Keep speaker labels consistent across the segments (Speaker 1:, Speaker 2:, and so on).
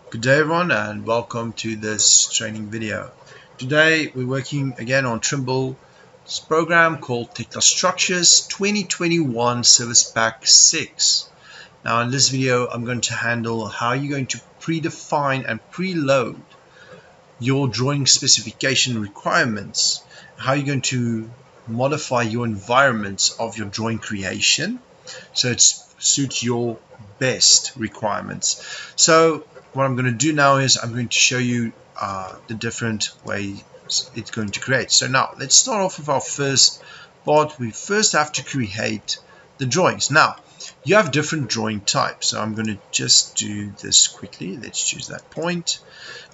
Speaker 1: Good day everyone and welcome to this training video. Today we're working again on Trimble's program called Tekla Structures 2021 Service Pack 6. Now in this video I'm going to handle how you're going to predefine and preload your drawing specification requirements, how you're going to modify your environments of your drawing creation so it suits your best requirements. So what I'm going to do now is I'm going to show you the different ways it's going to create. So now let's start off with our first part. We first have to create the drawings. Now you have different drawing types, so I'm going to just do this quickly. Let's choose that point.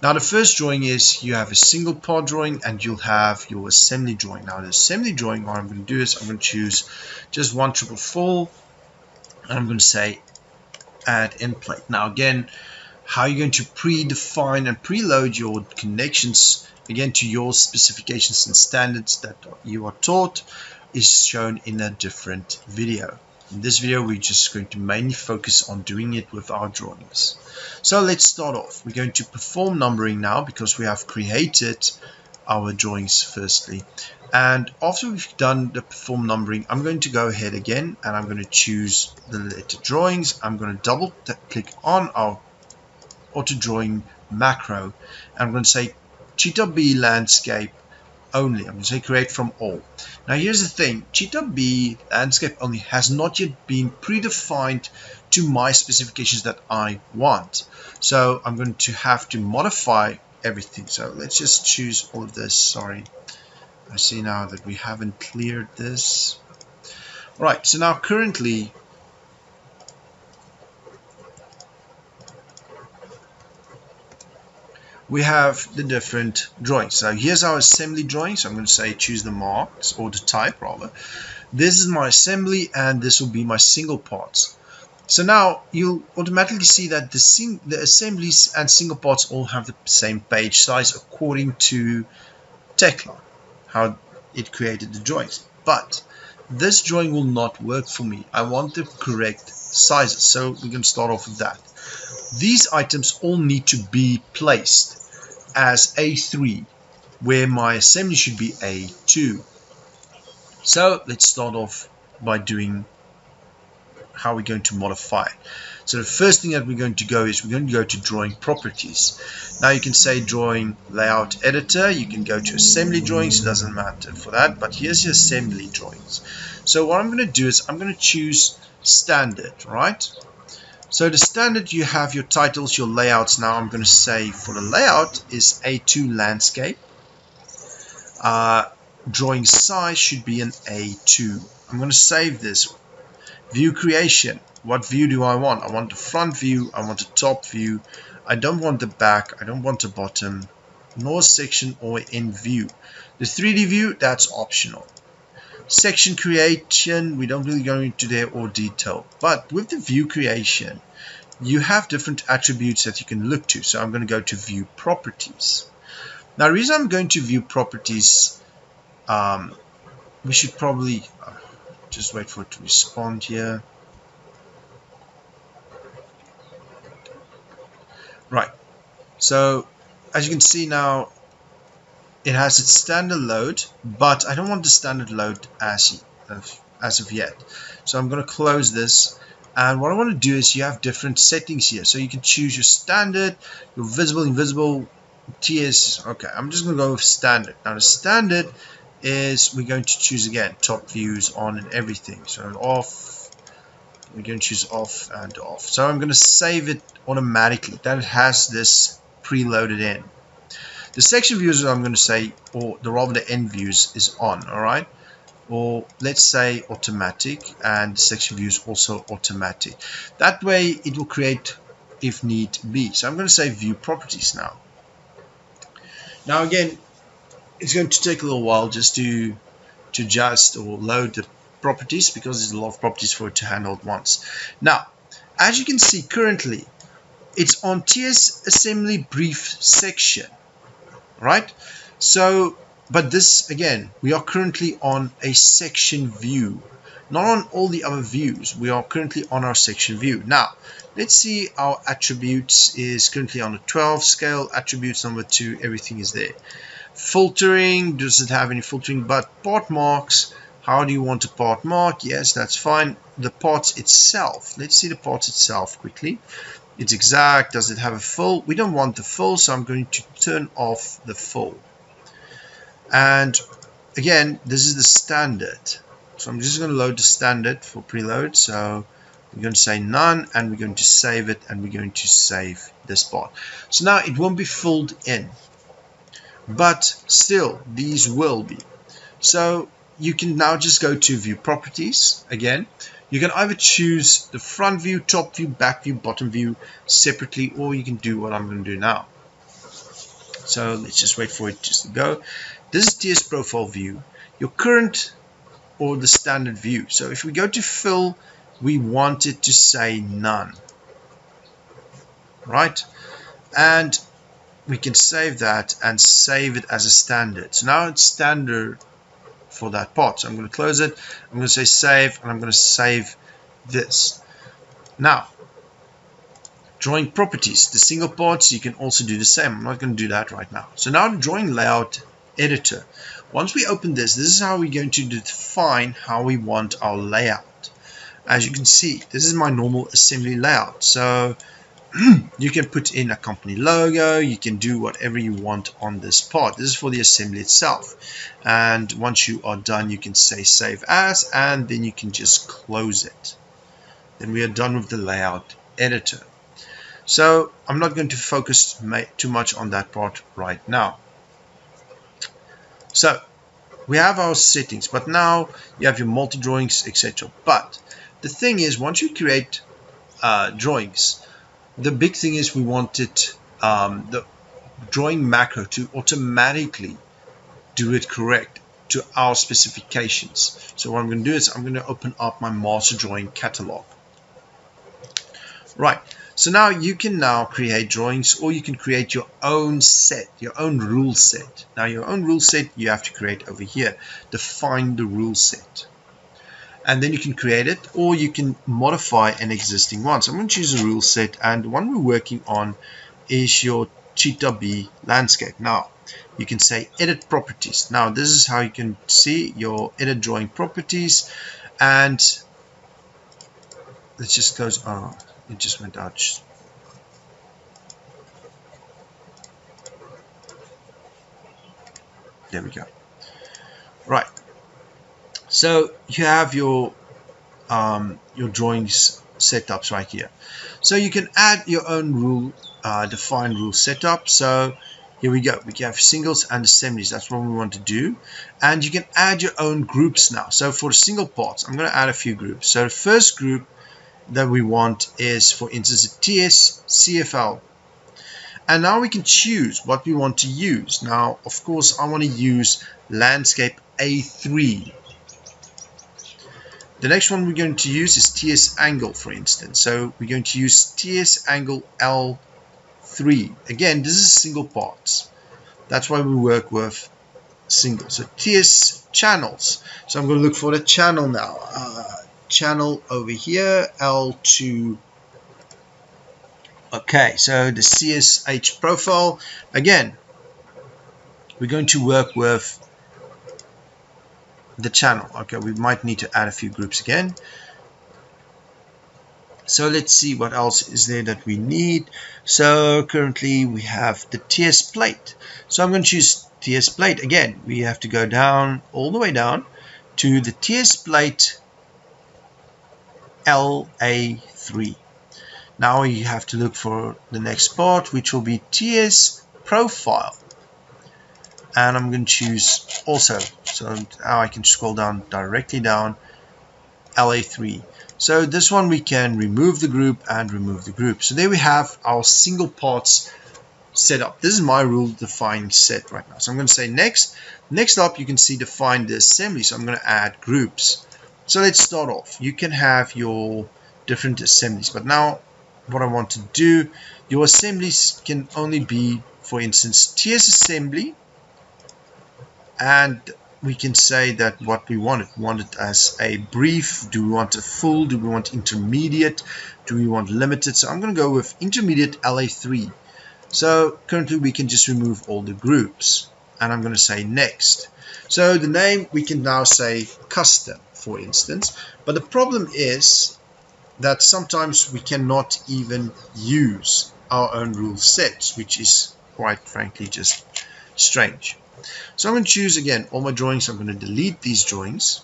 Speaker 1: Now the first drawing is you have a single part drawing and you'll have your assembly drawing. Now the assembly drawing, what I'm going to do is I'm going to choose just one triple full and I'm going to say add end plate. Now again, how you're going to predefine and preload your connections again to your specifications and standards that you are taught is shown in a different video. In this video we're just going to mainly focus on doing it with our drawings. So let's start off. We're going to perform numbering now because we have created our drawings firstly, and after we've done the perform numbering I'm going to go ahead again and I'm going to choose the letter drawings. I'm going to double click on our auto drawing macro and I'm going to say Cheetah B landscape only. I'm going to say create from all. Now here's the thing, Cheetah B landscape only has not yet been predefined to my specifications that I want, so I'm going to have to modify everything. So let's just choose all of this. Sorry, I see now that we haven't cleared this. Right, so now currently we have the different drawings. So here's our assembly drawing. So I'm going to say choose the marks, or the type rather. This is my assembly and this will be my single parts. So now you'll automatically see that the assemblies and single parts all have the same page size according to Tekla, how it created the drawings. But this drawing will not work for me. I want the correct sizes, so we're going to start off with that. These items all need to be placed as A3 where my assembly should be A2. So let's start off by doing how we're going to modify. So the first thing that we're going to go is we're going to go to drawing properties. Now you can say drawing layout editor, you can go to assembly drawings, it doesn't matter for that, but here's your assembly drawings. So what I'm going to do is I'm going to choose standard, right? So the standard, you have your titles, your layouts. Now I'm going to say for the layout is A2 landscape. Drawing size should be an A2. I'm going to save this. View creation. What view do I want? I want the front view. I want the top view. I don't want the back. I don't want the bottom, nor section or end view. The 3D view, that's optional. Section creation, we don't really go into there or detail, but with the view creation you have different attributes that you can look to. So I'm going to go to view properties. Now the reason I'm going to view properties, we should probably just wait for it to respond here. Right, so as you can see now it has its standard load, but I don't want the standard load as of yet. So I'm going to close this, and what I want to do is you have different settings here. So you can choose your standard, your visible, invisible, TS. Okay, I'm just going to go with standard. Now the standard is we're going to choose again top views on and everything. So off, we're going to choose off and off. So I'm going to save it automatically that it has this preloaded in. The section views, I'm going to say, or the rather the end views is on, alright? Or let's say automatic, and section views also automatic. That way it will create if need be. So I'm going to say view properties now. Now again, it's going to take a little while just to adjust or load the properties because there's a lot of properties for it to handle at once. Now, as you can see currently, it's on TS assembly brief section. Right, so but this again, we are currently on a section view, not on all the other views. We are currently on our section view. Now, let's see our attributes is currently on a 12 scale. Attributes number 2, everything is there. Filtering, does it have any filtering? But part marks, how do you want a part mark? Yes, that's fine. The parts itself, let's see the parts itself quickly. It's exact. Does it have a fill? We don't want the fill, so I'm going to turn off the fill. And again, this is the standard. So I'm just going to load the standard for preload. So we're going to say none, and we're going to save it, and we're going to save this part. So now it won't be filled in, but still these will be. So you can now just go to view properties again. You can either choose the front view, top view, back view, bottom view separately, or you can do what I'm going to do now. So let's just wait for it just to go. This is TS profile view, your current or the standard view. So if we go to fill, we want it to say none, right? And we can save that and save it as a standard. So now it's standard for that part. So I'm going to close it. I'm going to say save, and I'm going to save this. Now, drawing properties, the single parts, you can also do the same. I'm not going to do that right now. So now the drawing layout editor. Once we open this, this is how we're going to define how we want our layout. As you can see, this is my normal assembly layout. So you can put in a company logo, you can do whatever you want on this part. This is for the assembly itself. And once you are done, you can say save as, and then you can just close it. Then we are done with the layout editor. So I'm not going to focus too much on that part right now. So we have our settings, but now you have your multi drawings, etc. But the thing is, once you create drawings, the big thing is we wanted the drawing macro to automatically do it correct to our specifications. So what I'm going to do is I'm going to open up my master drawing catalog. Right, so now you can now create drawings, or you can create your own set, your own rule set. Now your own rule set you have to create over here. Define the rule set. And then you can create it, or you can modify an existing one. So I'm going to choose a rule set, and the one we're working on is your Cheetah B landscape. Now you can say edit properties. Now this is how you can see your edit drawing properties. And let's just close. Oh, it just went out. There we go. Right. So you have your drawings setups right here. So you can add your own rule, define rule setup. So here we go. We can have singles and assemblies. That's what we want to do. And you can add your own groups now. So for single parts, I'm going to add a few groups. So the first group that we want is, for instance, a TS CFL. And now we can choose what we want to use. Now, of course, I want to use landscape A3. The next one we're going to use is TS angle, for instance. So we're going to use TS angle L3. Again, this is single parts. That's why we work with single. So TS channels. So I'm going to look for the channel now. Channel over here, L2. Okay, so the CSH profile. Again, we're going to work with the channel. Okay, we might need to add a few groups again. So let's see what else is there that we need. So currently we have the TS plate. So I'm going to choose TS plate. Again, we have to go down, all the way down to the TS plate LA3. Now you have to look for the next part, which will be TS profile. And I'm going to choose also, so now I can scroll down directly down, LA3. So this one we can remove the group and remove the group. So there we have our single parts set up. This is my rule defining set right now. So I'm going to say next. Next up, you can see define the assembly. So I'm going to add groups. So let's start off. You can have your different assemblies, but now what I want to do, your assemblies can only be, for instance, TS assembly and we can say that what we want it as a brief. Do we want a full? Do we want intermediate? Do we want limited? So I'm going to go with intermediate LA3. So currently we can just remove all the groups, and I'm going to say next. So the name we can now say custom, for instance, but the problem is that sometimes we cannot even use our own rule sets, which is quite frankly just strange. So I'm going to choose again all my drawings. I'm going to delete these drawings.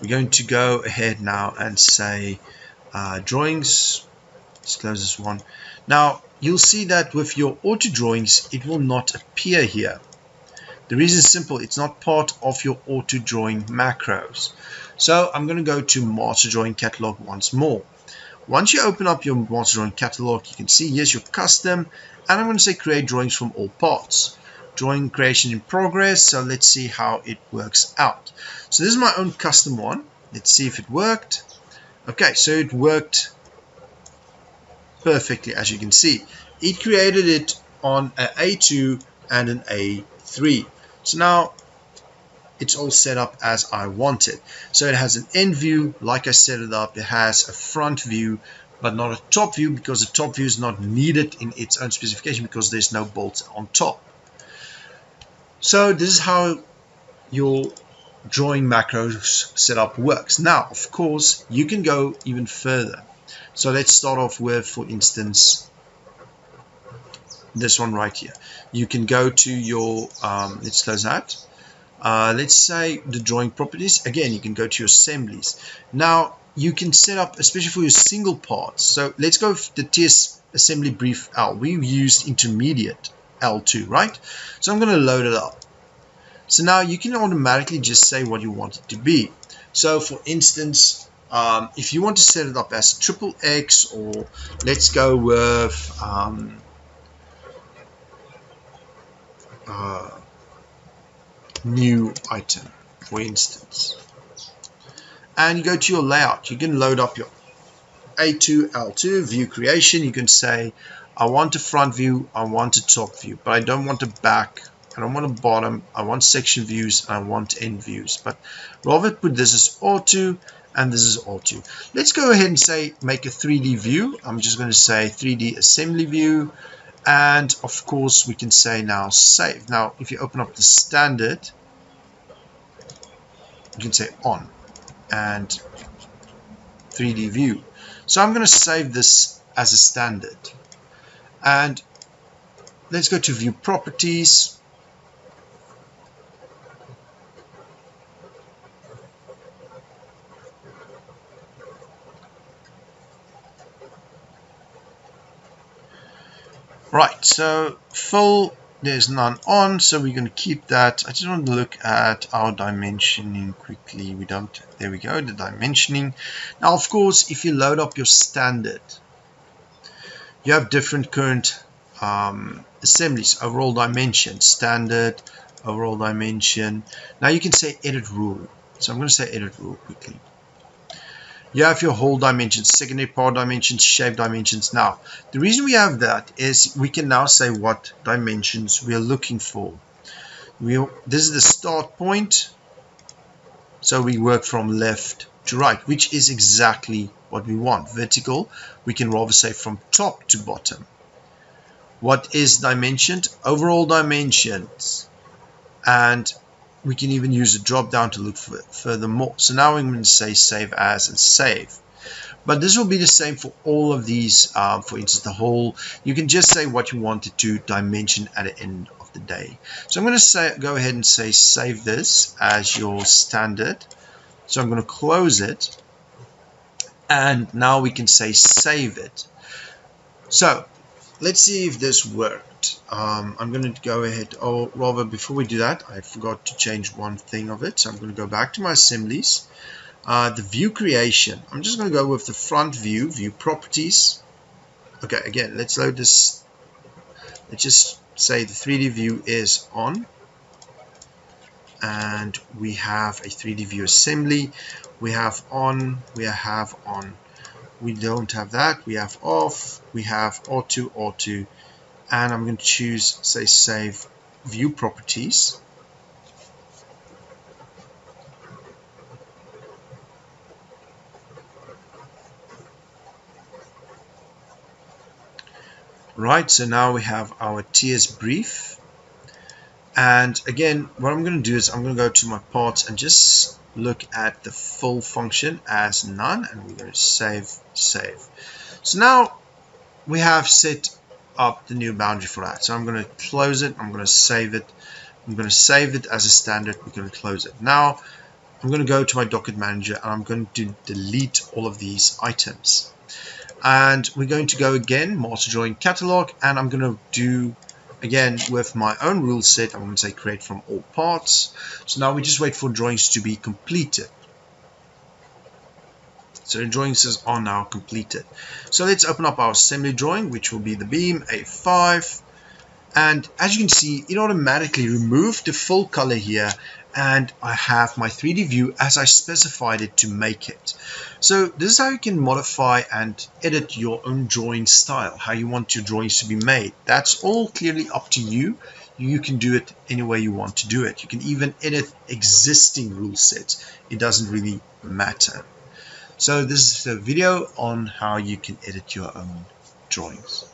Speaker 1: We're going to go ahead now and say drawings. Let's close this one. Now you'll see that with your auto drawings it will not appear here. The reason is simple, it's not part of your auto drawing macros. So I'm going to go to Master Drawing Catalog once more. Once you open up your Master Drawing Catalog, you can see here's your custom, and I'm going to say create drawings from all parts. Drawing creation in progress, so let's see how it works out. So this is my own custom one. Let's see if it worked. Okay, so it worked perfectly, as you can see. It created it on an A2 and an A3. So now it's all set up as I want it. So it has an end view like I set it up. It has a front view but not a top view, because the top view is not needed in its own specification because there's no bolts on top. So this is how your drawing macros setup works. Now of course you can go even further. So let's start off with, for instance, this one right here. You can go to your let's close that. Let's say the drawing properties. Again, you can go to your assemblies. Now you can set up, especially for your single parts. So let's go with the TS assembly brief L. We used intermediate L2, right? So I'm going to load it up. So now you can automatically just say what you want it to be. So for instance, if you want to set it up as XXX, or let's go with new item, for instance, and you go to your layout, you can load up your A2, L2 view creation. You can say I want a front view, I want a top view, but I don't want a back, I don't want a bottom, I want section views, I want end views. But rather put this as auto and this is auto. Let's go ahead and say make a 3D view. I'm just going to say 3D assembly view, and of course we can say now save. Now if you open up the standard, you can say on and 3D view. So I'm going to save this as a standard, and let's go to view properties. Right, so full, there's none on, so we're going to keep that. I just want to look at our dimensioning quickly. We don't, there we go, the dimensioning. Now of course if you load up your standard, you have different current assemblies. Overall dimension, standard, overall dimension. Now you can say edit rule. So I'm going to say edit rule quickly. You have your whole dimensions, secondary part dimensions, shape dimensions. Now, the reason we have that is we can now say what dimensions we are looking for. This is the start point, so we work from left to right, which is exactly what we want. Vertical, we can rather say from top to bottom. What is dimensioned? Overall dimensions. And we can even use a drop down to look for furthermore. So now I'm going to say save as and save. But this will be the same for all of these. For instance, the whole, you can just say what you wanted to dimension at the end of the day. So I'm going to say, go ahead and say save this as your standard. So I'm going to close it. And now we can say save it. So let's see if this worked. I'm going to go ahead, or rather before we do that, I forgot to change one thing of it. So I'm going to go back to my assemblies. The view creation, I'm just going to go with the front view, view properties. Okay, again, let's load this. Let's just say the 3D view is on. And we have a 3D view assembly. We have on, we have on. We don't have that. We have off, we have auto, and I'm going to choose, say, save view properties. Right, so now we have our TS brief. And again, what I'm going to do is I'm going to go to my parts and just look at the full function as none, and we're going to save. So now we have set up the new boundary for that. So I'm going to close it. I'm going to save it. I'm going to save it as a standard. We're going to close it. Now I'm going to go to my docket manager and I'm going to delete all of these items. And we're going to go again, master drawing catalog, and I'm going to do again with my own rule set. I'm going to say create from all parts. So now we just wait for drawings to be completed. So the drawings are now completed. So let's open up our assembly drawing, which will be the beam A5. And as you can see, it automatically removed the full color here, and I have my 3D view as I specified it to make it. So this is how you can modify and edit your own drawing style, how you want your drawings to be made. That's all clearly up to you. You can do it any way you want to do it. You can even edit existing rule sets. It doesn't really matter. So this is a video on how you can edit your own drawings.